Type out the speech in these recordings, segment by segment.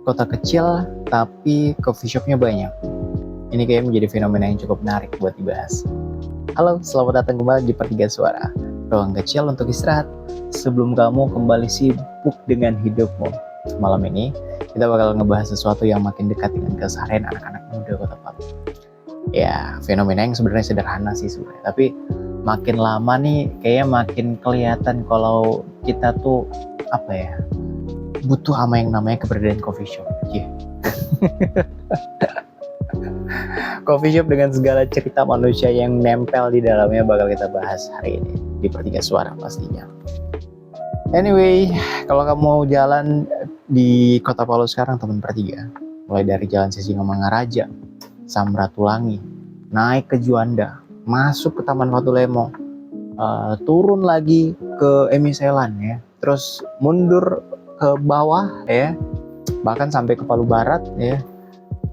kota kecil tapi coffee shopnya banyak. Ini kayak menjadi fenomena yang cukup menarik buat dibahas. Halo, selamat datang kembali di Pertiga Suara, ruang kecil untuk istirahat sebelum kamu kembali sibuk dengan hidupmu. Malam ini kita bakal ngebahas sesuatu yang makin dekat dengan keseharian anak-anak muda Kota Palu. Ya, fenomena yang sebenarnya sederhana sih sebenarnya, tapi makin lama nih kayaknya makin kelihatan kalau kita tuh butuh sama yang namanya keberadaan coffee shop. Coffee shop dengan segala cerita manusia yang nempel di dalamnya bakal kita bahas hari ini di Pertiga Suara pastinya. Anyway, kalau kamu mau jalan di Kota Palu sekarang teman Pertiga, mulai dari Jalan Sisingamangaraja, Samratulangi, naik ke Juanda, masuk ke Taman Fatulemo, turun lagi ke Emiselan ya, terus mundur ke bawah ya, bahkan sampai ke Palu Barat ya.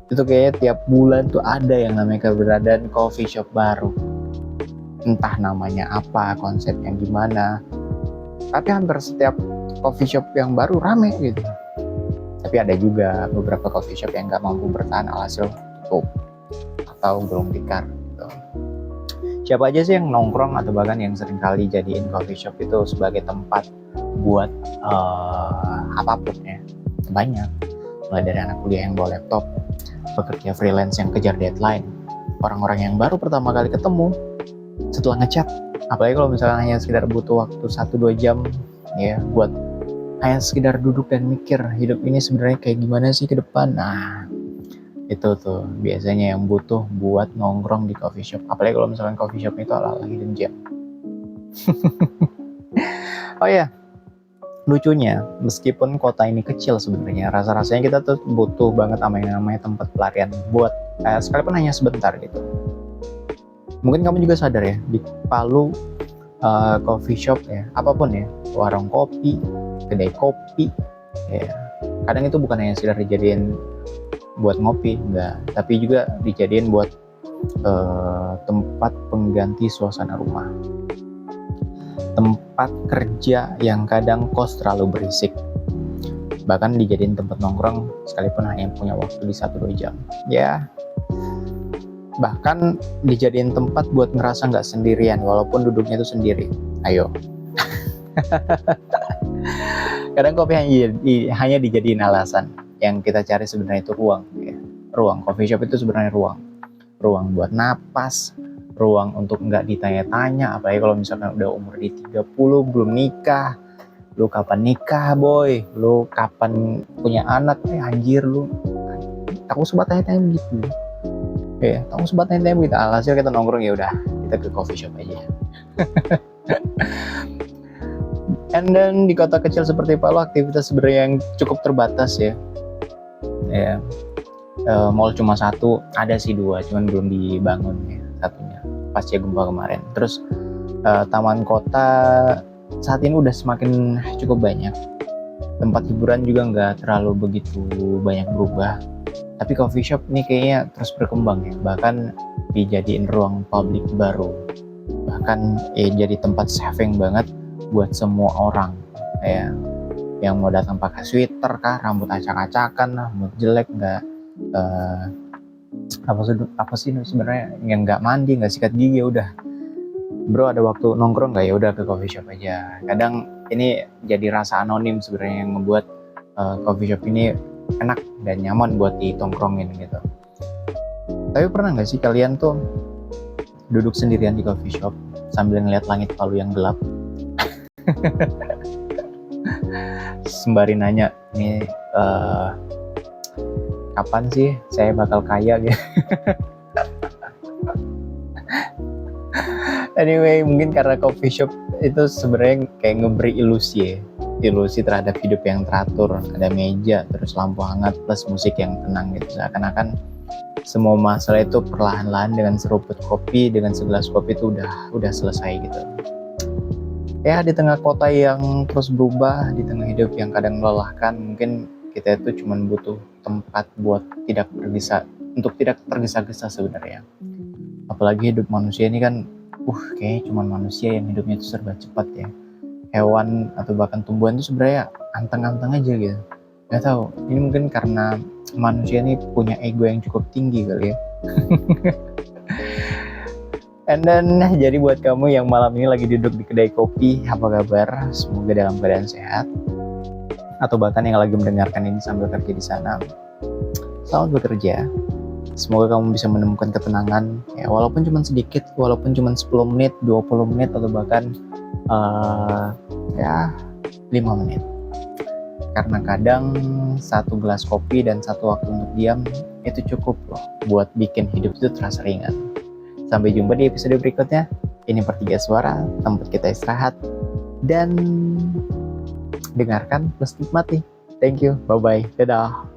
Itu kayaknya tiap bulan tuh ada yang namanya keberadaan coffee shop baru. Entah namanya apa, konsepnya gimana. Tapi hampir setiap coffee shop yang baru rame gitu. Tapi ada juga beberapa coffee shop yang gak mampu bertahan alhasil tutup atau gulung tikar gitu. Siapa aja sih yang nongkrong atau bahkan yang seringkali jadiin coffee shop itu sebagai tempat buat apapun ya? Banyak. Mulai dari anak kuliah yang bawa laptop, pekerja freelance yang kejar deadline, orang-orang yang baru pertama kali ketemu setelah ngechat, apalagi kalau misalnya hanya sekedar butuh waktu 1-2 jam ya buat hanya sekedar duduk dan mikir hidup ini sebenarnya kayak gimana sih ke depan. Nah, itu tuh biasanya yang butuh buat nongkrong di coffee shop, apalagi kalau misalnya coffee shop itu ala-ala hidden gem. Oh ya, lucunya, meskipun kota ini kecil sebenarnya, rasa-rasanya kita tuh butuh banget sama yang namanya tempat pelarian buat sekalipun hanya sebentar gitu. Mungkin kamu juga sadar ya, di Palu coffee shop ya, apapun ya, warung kopi, kedai kopi, ya, kadang itu bukan hanya sekedar dijadiin buat ngopi, enggak, tapi juga dijadiin buat tempat pengganti suasana rumah. Tempat kerja yang kadang kos terlalu berisik, bahkan dijadiin tempat nongkrong sekalipun hanya punya waktu di 1-2 jam ya, bahkan dijadiin tempat buat ngerasa nggak sendirian walaupun duduknya itu sendiri. Ayo. Kadang kopi hanya dijadiin alasan, yang kita cari sebenarnya itu ruang ya. Ruang coffee shop itu sebenarnya ruang buat napas, ruang untuk nggak ditanya-tanya, apalagi kalau misalkan udah umur di 30 belum nikah. Lu kapan nikah boy? Lu kapan punya anak? Anjir lu. Aku sempat tanya-tanya gitu. Ya, aku sempat tanya-tanya gitu. Alhasil kita nongkrong, ya udah, kita ke coffee shop aja. And then di kota kecil seperti Palu aktivitas sebenarnya yang cukup terbatas ya. Ya. Mall cuma satu, ada sih 2, cuman belum dibangun ya satunya pasca gempa kemarin. Terus taman kota saat ini udah semakin cukup banyak. Tempat hiburan juga nggak terlalu begitu banyak berubah. Tapi coffee shop ini kayaknya terus berkembang ya, bahkan dijadiin ruang publik baru. Bahkan jadi tempat saving banget buat semua orang ya. Yang mau datang pakai sweater kah, rambut acak-acakan lah, mood jelek nggak apa sih sebenarnya, yang nggak mandi, nggak sikat gigi, udah bro ada waktu nongkrong nggak, ya udah ke coffee shop aja. Kadang ini jadi rasa anonim sebenarnya yang membuat coffee shop ini enak dan nyaman buat ditongkrongin gitu. Tapi pernah nggak sih kalian tuh duduk sendirian di coffee shop sambil ngeliat langit Palu yang gelap, sembari nanya nih kapan sih saya bakal kaya gitu. Anyway, mungkin karena coffee shop itu sebenarnya kayak ngeberi ilusi terhadap hidup yang teratur. Ada meja, terus lampu hangat, plus musik yang tenang gitu. Seakan-akan semua masalah itu perlahan-lahan dengan seruput kopi, dengan segelas kopi itu udah selesai gitu. Ya, di tengah kota yang terus berubah, di tengah hidup yang kadang melelahkan, mungkin kita itu cuma butuh tempat buat tidak tergesa-gesa sebenarnya. Apalagi hidup manusia ini kan kayaknya cuma manusia yang hidupnya itu serba cepat ya. Hewan atau bahkan tumbuhan itu sebenarnya anteng-anteng aja gitu. Gak tahu, ini mungkin karena manusia ini punya ego yang cukup tinggi kali ya. And then, jadi buat kamu yang malam ini lagi duduk di kedai kopi, apa kabar? Semoga dalam keadaan sehat. Atau bahkan yang lagi mendengarkan ini sambil kerja di sana, selamat bekerja. Semoga kamu bisa menemukan ketenangan, ya walaupun cuma sedikit, walaupun cuma 10 menit, 20 menit, atau bahkan ya 5 menit. Karena kadang satu gelas kopi dan satu waktu untuk diam itu cukup loh buat bikin hidup itu terasa ringan. Sampai jumpa di episode berikutnya. Ini Pertiga Suara, tempat kita istirahat dan dengarkan plus nikmati. Thank you, bye-bye, dadah.